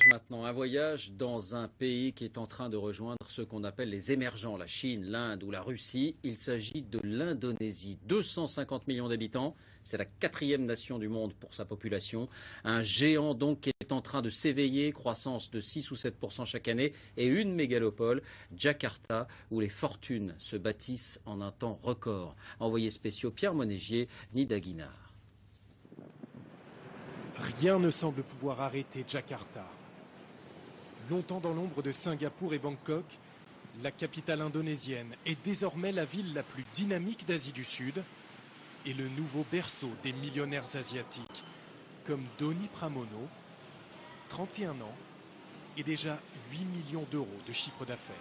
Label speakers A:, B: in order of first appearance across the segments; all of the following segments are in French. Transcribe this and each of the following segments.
A: Maintenant, un voyage dans un pays qui est en train de rejoindre ce qu'on appelle les émergents, la Chine, l'Inde ou la Russie. Il s'agit de l'Indonésie. 250 millions d'habitants, c'est la 4e nation du monde pour sa population. Un géant donc qui est en train de s'éveiller, croissance de 6 ou 7% chaque année, et une mégalopole, Jakarta, où les fortunes se bâtissent en un temps record. Envoyés spéciaux Pierre Monégier, Nida Guinard.
B: Rien ne semble pouvoir arrêter Jakarta. Longtemps dans l'ombre de Singapour et Bangkok, la capitale indonésienne est désormais la ville la plus dynamique d'Asie du Sud et le nouveau berceau des millionnaires asiatiques, comme Doni Pramono, 31 ans et déjà 8 millions d'euros de chiffre d'affaires.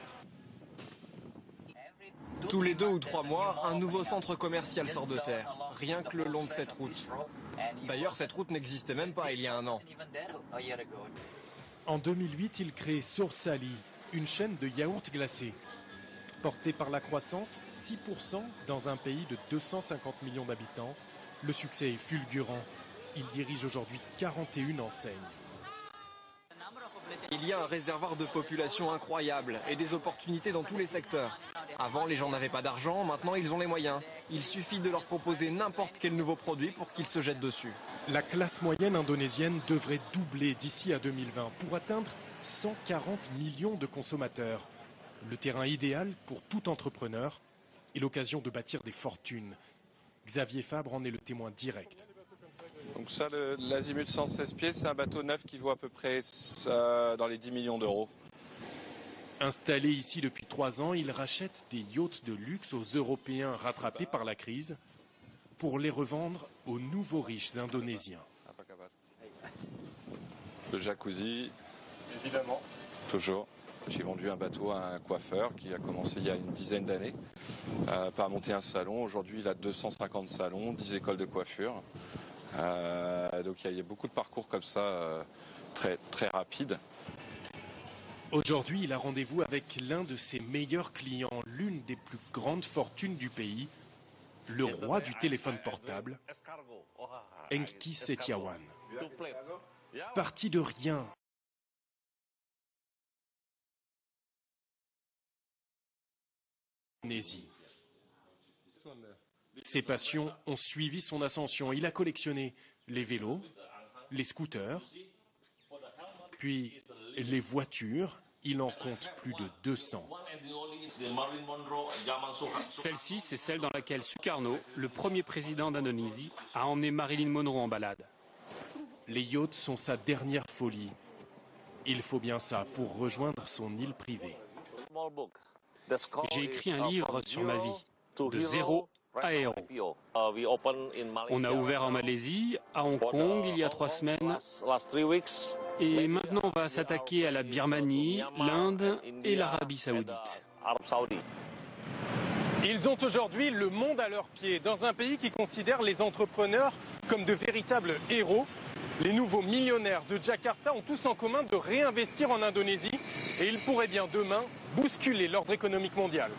C: Tous les 2 ou 3 mois, un nouveau centre commercial sort de terre, rien que le long de cette route. D'ailleurs, cette route n'existait même pas il y a un an.
B: En 2008, il crée Sursali, une chaîne de yaourts glacés. Portée par la croissance, 6% dans un pays de 250 millions d'habitants, le succès est fulgurant. Il dirige aujourd'hui 41 enseignes.
C: Il y a un réservoir de population incroyable et des opportunités dans tous les secteurs. Avant, les gens n'avaient pas d'argent, maintenant ils ont les moyens. Il suffit de leur proposer n'importe quel nouveau produit pour qu'ils se jettent dessus.
B: La classe moyenne indonésienne devrait doubler d'ici à 2020 pour atteindre 140 millions de consommateurs. Le terrain idéal pour tout entrepreneur et l'occasion de bâtir des fortunes. Xavier Fabre en est le témoin direct.
D: Donc ça, l'Azimut 116 pieds, c'est un bateau neuf qui vaut à peu près dans les 10 millions d'euros.
B: Installé ici depuis 3 ans, il rachète des yachts de luxe aux Européens rattrapés par la crise pour les revendre aux nouveaux riches indonésiens.
D: Le jacuzzi, évidemment. Toujours. J'ai vendu un bateau à un coiffeur qui a commencé il y a une dizaine d'années par monter un salon. Aujourd'hui, il a 250 salons, 10 écoles de coiffure. Donc il y a beaucoup de parcours comme ça, très, très rapides.
B: Aujourd'hui, il a rendez-vous avec l'un de ses meilleurs clients, l'une des plus grandes fortunes du pays, le roi du téléphone portable, Hengki Setiawan. Parti de rien, ses passions ont suivi son ascension. Il a collectionné les vélos, les scooters, puis les voitures. Il en compte plus de 200.
E: Celle-ci, c'est celle dans laquelle Sukarno, le premier président d'Indonésie, a emmené Marilyn Monroe en balade.
B: Les yachts sont sa dernière folie. Il faut bien ça pour rejoindre son île privée.
E: J'ai écrit un livre sur ma vie, de zéro à héros. On a ouvert en Malaisie, à Hong Kong il y a 3 semaines. Et maintenant on va s'attaquer à la Birmanie, l'Inde et l'Arabie Saoudite.
B: Ils ont aujourd'hui le monde à leurs pieds, dans un pays qui considère les entrepreneurs comme de véritables héros. Les nouveaux millionnaires de Jakarta ont tous en commun de réinvestir en Indonésie et ils pourraient bien demain bousculer l'ordre économique mondial.